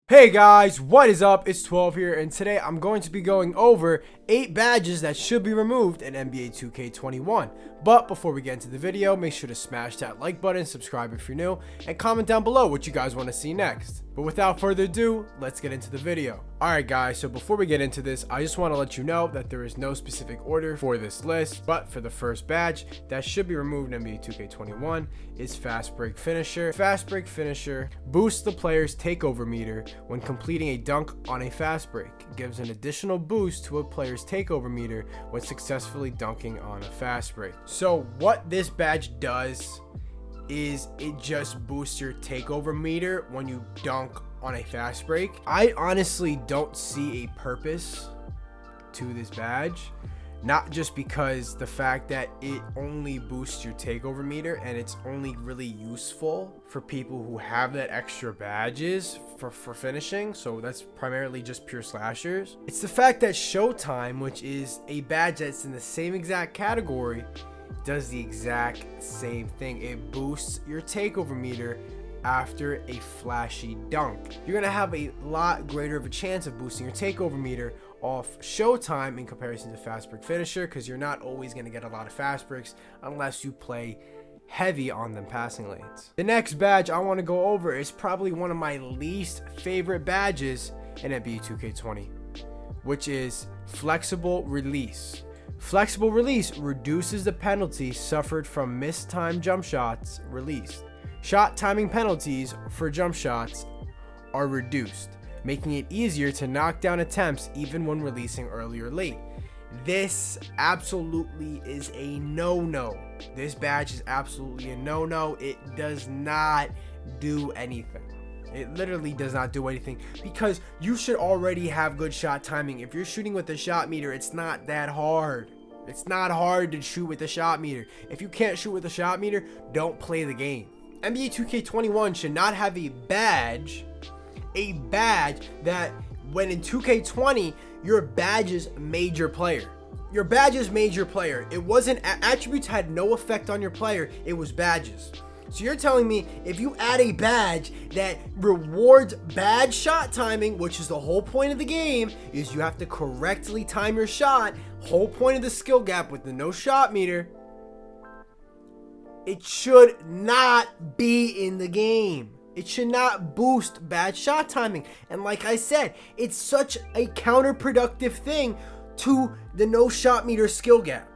Hey guys, what is up? It's 12 here, and today I'm going to be going over 8 badges that should be removed in NBA 2K21. But before we get into the video, make sure to smash that like button, subscribe if you're new, and comment down below what you guys want to see next. But without further ado, let's get into the video. Alright guys, so before we get into this, I just want to let you know that there is no specific order for this list, but for the first badge that should be removed in NBA 2K21 is Fast Break Finisher. Fast Break Finisher boosts the player's takeover meter when completing a dunk on a fast break. It gives an additional boost to a player's takeover meter when successfully dunking on a fast break. So what this badge does is it just boosts your takeover meter when you dunk on a fast break. I honestly don't see a purpose to this badge, not just because the fact that it only boosts your takeover meter and it's only really useful for people who have that extra badges for finishing, so that's primarily just pure slashers. It's the fact that Showtime, which is a badge that's in the same exact category, does the exact same thing. It boosts your takeover meter after a flashy dunk. You're gonna have a lot greater of a chance of boosting your takeover meter off Showtime in comparison to Fast Break Finisher, because you're not always gonna get a lot of fast breaks unless you play heavy on them passing lanes. The next badge I want to go over is probably one of my least favorite badges in NBA 2K20, which is Flexible Release. Flexible Release reduces the penalty suffered from missed time jump shots released. Shot timing penalties for jump shots are reduced, making it easier to knock down attempts even when releasing early or late. This absolutely is a no-no. This badge is absolutely a no-no. It does not do anything. It literally does not do anything, because you should already have good shot timing. If you're shooting with the shot meter, it's not that hard. It's not hard to shoot with the shot meter. If you can't shoot with the shot meter, don't play the game. NBA 2K21 should not have a badge that when in 2K20, your badges made your player. Your badges made your player. It wasn't, attributes had no effect on your player. It was badges. So you're telling me if you add a badge that rewards bad shot timing, which is the whole point of the game, is you have to correctly time your shot, whole point of the skill gap with the no shot meter, it should not be in the game. It should not boost bad shot timing. And like I said, it's such a counterproductive thing to the no shot meter skill gap.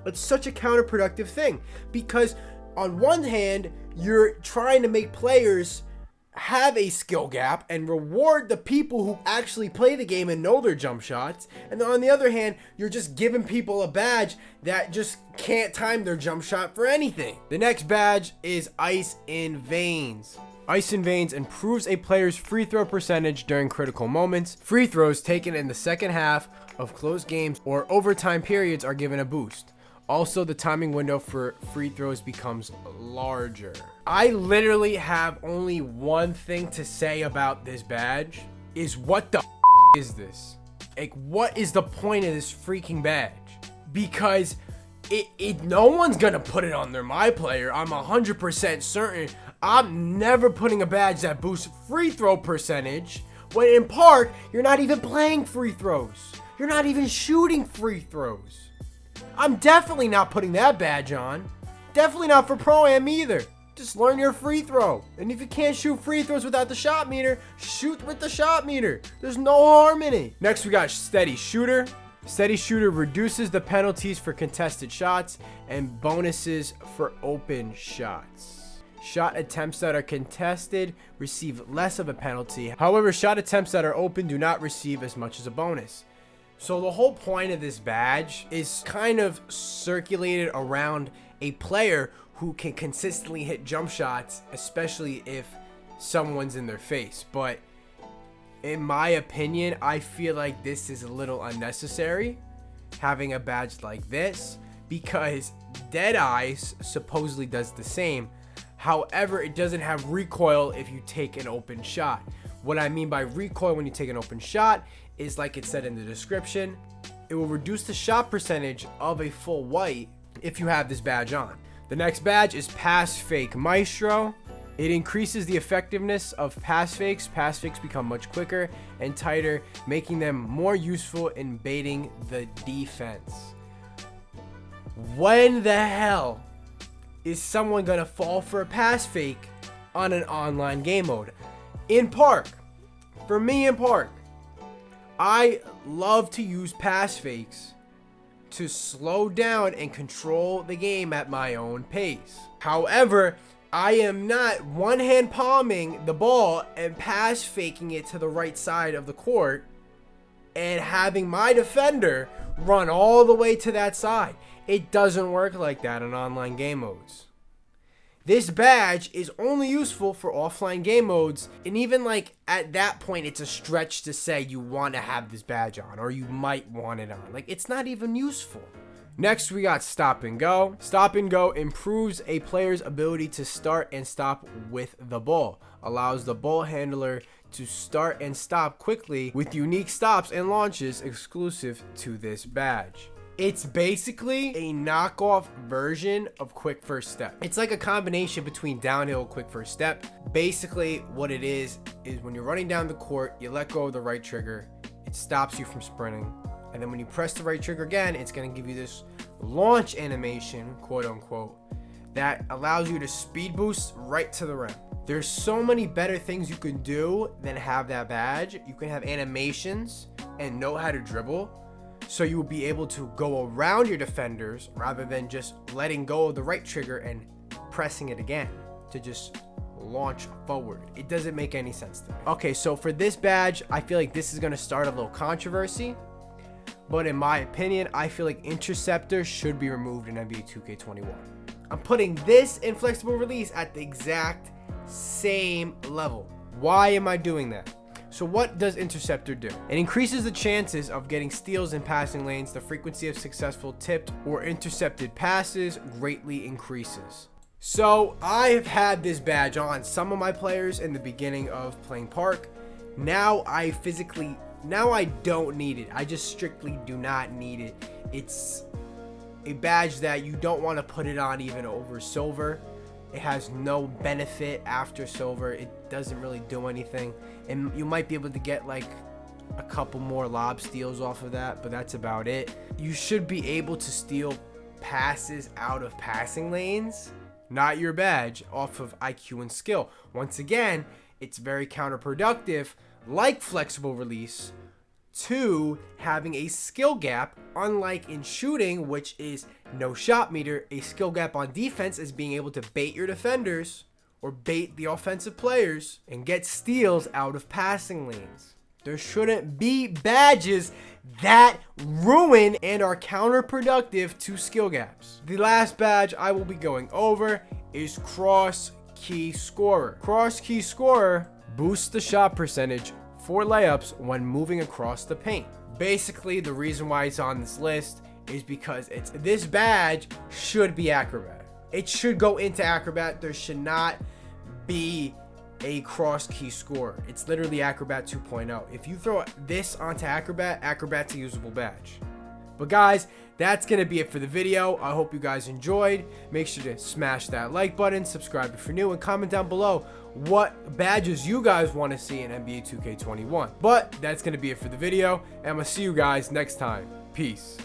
It's such a counterproductive thing, because on one hand, you're trying to make players have a skill gap and reward the people who actually play the game and know their jump shots. And then on the other hand, you're just giving people a badge that just can't time their jump shot for anything. The next badge is Ice in Veins. Ice in Veins improves a player's free throw percentage during critical moments. Free throws taken in the second half of close games or overtime periods are given a boost. Also, the timing window for free throws becomes larger. I literally have only one thing to say about this badge, is what the is this? Like, what is the point of this freaking badge? Because no one's gonna put it on their my player. I'm 100% certain. I'm never putting a badge that boosts free throw percentage when in part you're not even playing free throws. You're not even shooting free throws. I'm definitely not putting that badge on. Definitely not for Pro-Am either. Just learn your free throw. And if you can't shoot free throws without the shot meter, shoot with the shot meter. There's no harm in it. Next, we got Steady Shooter. Steady Shooter reduces the penalties for contested shots and bonuses for open shots. Shot attempts that are contested receive less of a penalty. However, shot attempts that are open do not receive as much as a bonus. So the whole point of this badge is kind of circulated around a player who can consistently hit jump shots, especially if someone's in their face. But in my opinion, I feel like this is a little unnecessary, having a badge like this, because Deadeye supposedly does the same. However, it doesn't have recoil if you take an open shot. What I mean by recoil when you take an open shot is, like it said in the description, it will reduce the shot percentage of a full white if you have this badge on. The next badge is Pass Fake Maestro. It increases the effectiveness of pass fakes. Pass fakes become much quicker and tighter, making them more useful in baiting the defense. When the hell is someone gonna fall for a pass fake on an online game mode? In Park, for me in Park, I love to use pass fakes to slow down and control the game at my own pace. However, I am not one-hand palming the ball and pass faking it to the right side of the court and having my defender run all the way to that side. It doesn't work like that in online game modes. This badge is only useful for offline game modes, and even like at that point, it's a stretch to say you want to have this badge on, or you might want it on. Like, it's not even useful. Next, we got Stop and Go. Stop and Go improves a player's ability to start and stop with the ball, allows the ball handler to start and stop quickly with unique stops and launches exclusive to this badge. It's basically a knockoff version of Quick First Step. It's like a combination between downhill Quick First Step. Basically, what it is when you're running down the court, you let go of the right trigger, it stops you from sprinting. And then when you press the right trigger again, it's going to give you this launch animation, quote unquote, that allows you to speed boost right to the rim. There's so many better things you can do than have that badge. You can have animations and know how to dribble, so you will be able to go around your defenders rather than just letting go of the right trigger and pressing it again to just launch forward. It doesn't make any sense to me. Okay, so for this badge, I feel like this is going to start a little controversy. But in my opinion, I feel like Interceptor should be removed in NBA 2K21. I'm putting this and Flexible Release at the exact same level. Why am I doing that? So what does Interceptor do? It increases the chances of getting steals in passing lanes. The frequency of successful tipped or intercepted passes greatly increases. So I have had this badge on some of my players in the beginning of playing Park. Now I don't need it. I just strictly do not need it. It's a badge that you don't want to put it on even over silver. It has no benefit after silver. It doesn't really do anything. And you might be able to get like a couple more lob steals off of that, but that's about it. You should be able to steal passes out of passing lanes, not your badge, off of IQ and skill. Once again, it's very counterproductive, like Flexible Release, to having a skill gap. Unlike in shooting, which is no shot meter, a skill gap on defense is being able to bait your defenders or bait the offensive players and get steals out of passing lanes. There shouldn't be badges that ruin and are counterproductive to skill gaps. The last badge I will be going over is Cross Key Scorer. Cross Key Scorer boosts the shot percentage for layups when moving across the paint. Basically, the reason why it's on this list is because this badge should be Acrobat. It should go into Acrobat. There should not be a cross key scorer. It's literally Acrobat 2.0. If you throw this onto Acrobat, Acrobat's a usable badge. But guys, that's going to be it for the video. I hope you guys enjoyed. Make sure to smash that like button, subscribe if you're new, and comment down below what badges you guys want to see in NBA 2K21. But that's going to be it for the video, and I'm going to see you guys next time. Peace.